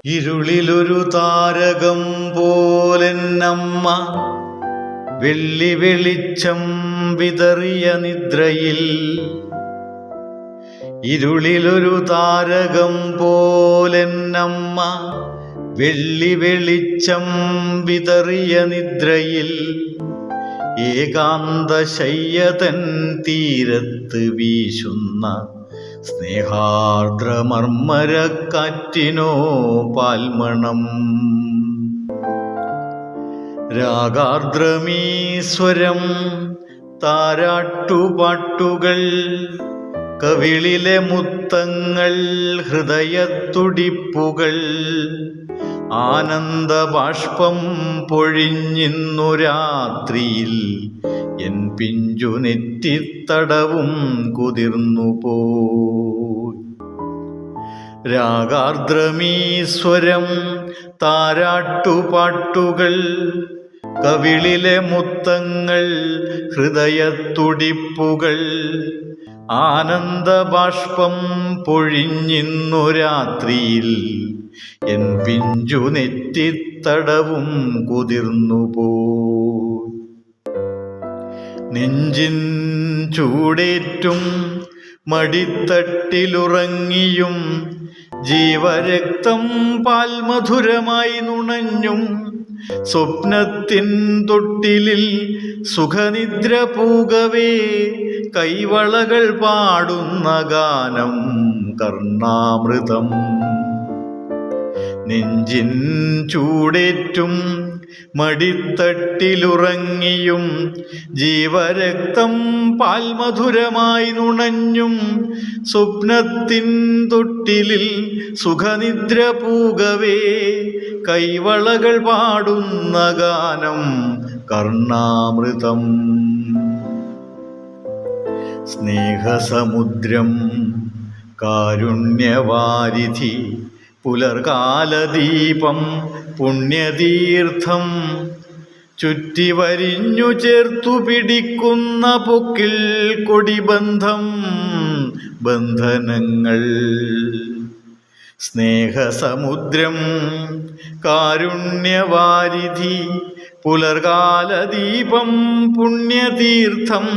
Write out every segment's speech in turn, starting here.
ഇരുളിലൊരു താരകം പോലെന്നമ്മ വെള്ളി വെളിച്ചം വിതറിയ നിദ്രയിൽ. ഇരുളിലൊരു താരകം പോലെന്നമ്മ വെള്ളി വെളിച്ചം വിതറിയ നിദ്രയിൽ. ഏകാന്തശയ്യതൻ തീരത്ത് വീശുന്ന സ്നേഹാർദ്രമർമ്മരക്കാറ്റിനോ പാൽമണം. രാഗാർദ്രമീശ്വരം താരാട്ടുപാട്ടുകൾ, കവിളിലെ മുത്തങ്ങൾ, ഹൃദയത്തുടിപ്പുകൾ. ആനന്ദബാഷ്പം പൊഴിഞ്ഞിന്നു രാത്രിയിൽ എൻ പിഞ്ചു നെറ്റിത്തടവും കുതിർന്നു പോയി. രാഗാർദ്രമീശ്വരം താരാട്ടുപാട്ടുകൾ, കവിളിലെ മുത്തങ്ങൾ, ഹൃദയത്തുടിപ്പുകൾ. ആനന്ദബാഷ്പം പൊഴിഞ്ഞിന്നു രാത്രിയിൽ എൻ പിഞ്ചു നെറ്റിത്തടവും കുതിർന്നു പോയി. നെഞ്ചിൻ ചൂടേറ്റും മടിത്തട്ടിലുറങ്ങിയും ജീവരക്തം പാൽമധുരമായി നുണഞ്ഞും സ്വപ്നത്തിൻ തൊട്ടിലിൽ സുഖനിദ്ര പൂകവേ കൈവളകൾ പാടുന്ന ഗാനം കർണാമൃതം. നെഞ്ചിൻ ചൂടേറ്റും മടിത്തട്ടിലുറങ്ങിയും ജീവരക്തം പാൽമധുരമായി നുണഞ്ഞും സ്വപ്നത്തിൻ തൊട്ടിലിൽ സുഖനിദ്ര പൂകവേ കൈവളകൾ പാടുന്ന ഗാനം കർണാമൃതം. സ്നേഹസമുദ്രം കാരുണ്യവാരിധി, പുലർകാലദീപം പുണ്യതീർത്ഥം. ചുറ്റിവരിഞ്ഞു ചേർത്തു പിടിക്കുന്ന പൊക്കിൽ കൊടിബന്ധം ബന്ധനങ്ങൾ. സ്നേഹസമുദ്രം കാരുണ്യവാരിധി, പുലർകാലദീപം പുണ്യതീർത്ഥം.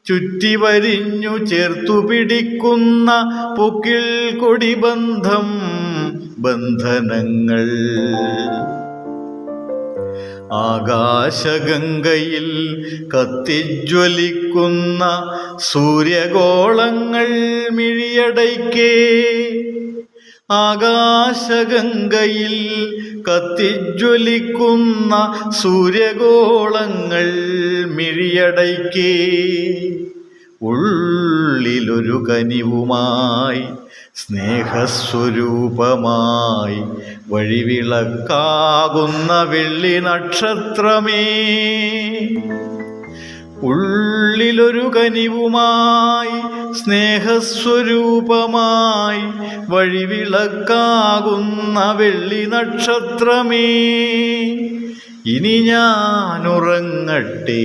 ചുറ്റിവരിഞ്ഞു ചേർത്തു പിടിക്കുന്ന പൊക്കിൽ കൊടിബന്ധം ബന്ധനങ്ങൾ. ആകാശഗംഗയിൽ കത്തിജ്വലിക്കുന്ന സൂര്യഗോളങ്ങൾ മിഴിയടയ്ക്കേ. ആകാശഗംഗയിൽ കത്തിജ്വലിക്കുന്ന സൂര്യഗോളങ്ങൾ മിഴിയടയ്ക്കേ. ഉള്ളിലൊരു കനിവുമായി സ്നേഹസ്വരൂപമായി വഴിവിളക്കാകുന്ന വെള്ളി നക്ഷത്രമേ. ഉള്ളിലൊരു കനിവുമായി സ്നേഹസ്വരൂപമായി വഴിവിളക്കാകുന്ന വെള്ളി നക്ഷത്രമേ. ഇനി ഞാൻ ഉറങ്ങട്ടെ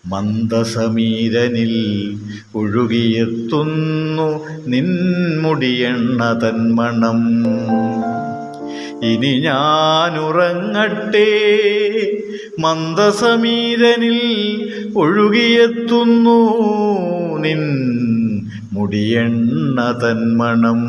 മന്ദസമീരനിൽ ഒഴുകിയെത്തുന്നു നിൻമുടിയെണ്ണ തന്മണം. ഇനി ഞാൻ ഉറങ്ങട്ടെ മന്ദസമീരനിൽ ഒഴുകിയെത്തുന്നു നിൻ മുടിയെണ്ണ തന്മണം.